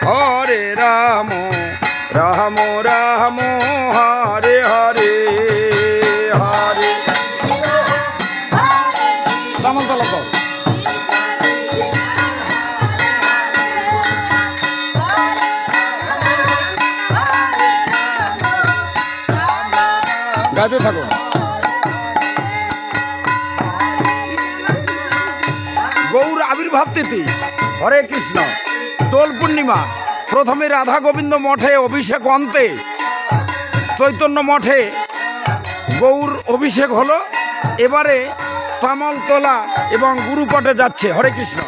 হরে রাম রাম রাম হরে হরে হরে সামন্তলা তো গাইতে থাকো। গৌর আবির্ভাব তিথি হরে কৃষ্ণ দোল পূর্ণিমা। প্রথমে রাধা গোবিন্দ মঠে অভিষেক অন্তে চৈতন্য মঠে গৌর অভিষেক হলো। এবারে তামালতলা এবং গুরুপটে যাচ্ছে। হরে কৃষ্ণ।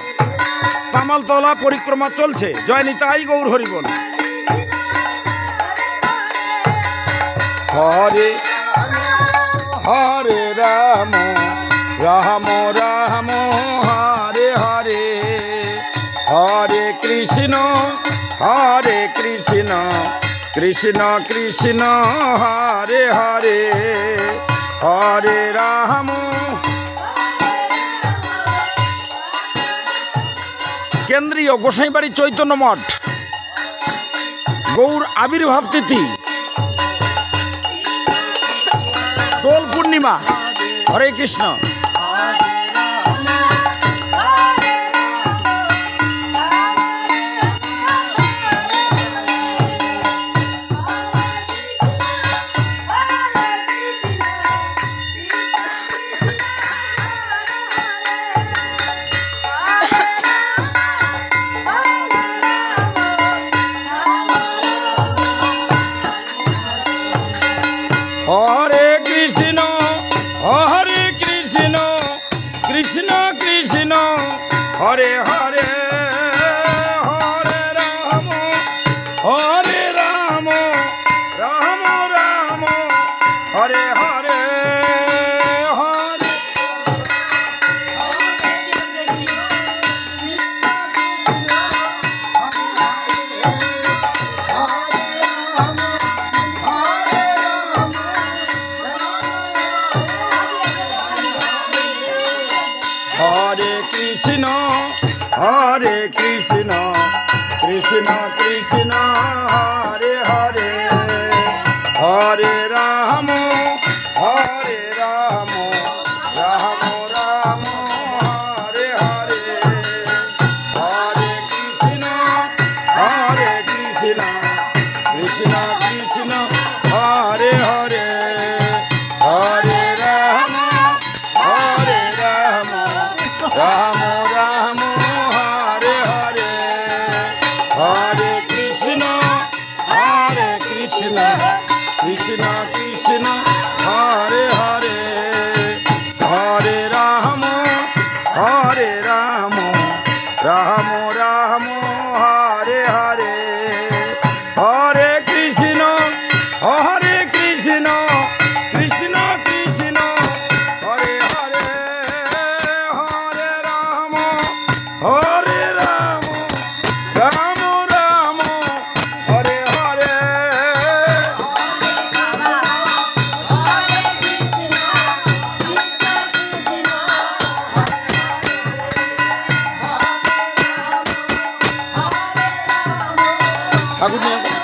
তামালতলা পরিক্রমা চলছে। জয় নিতাই গৌর হরি বল। হরে হরে রাম রাম রাম হরে হরে হরে কৃষ্ণ কৃষ্ণ কৃষ্ণ হরে হরে হরে রাম। কেন্দ্রীয় গোসাইবাড়ি চৈতন্য মঠ গৌর আবির্ভাব তিথি দোল পূর্ণিমা। হরে কৃষ্ণ। হরে কৃষ্ণ কৃষ্ণ কৃষ্ণ হরে হরে হরে রাম রাম রাম হরে হরে হরে। হরে কৃষ্ণ কৃষ্ণ কৃষ্ণ হরে হরে হরে রাম রাম রাম হরে হরে হরে কৃষ্ণ কৃষ্ণ কৃষ্ণ হরে হরে হরে রাম রাম রাম হরে হরে হরে কৃষ্ণ কৃষ্ণ কৃষ্ণ হরে হরে হরে রাম রাম রাম হরে হরে হরে কৃষ্ণ কৃষ্ণ কৃষ্ণ হরে হরে হরে রাম রাম রাম হরে হরে। ঠাকুর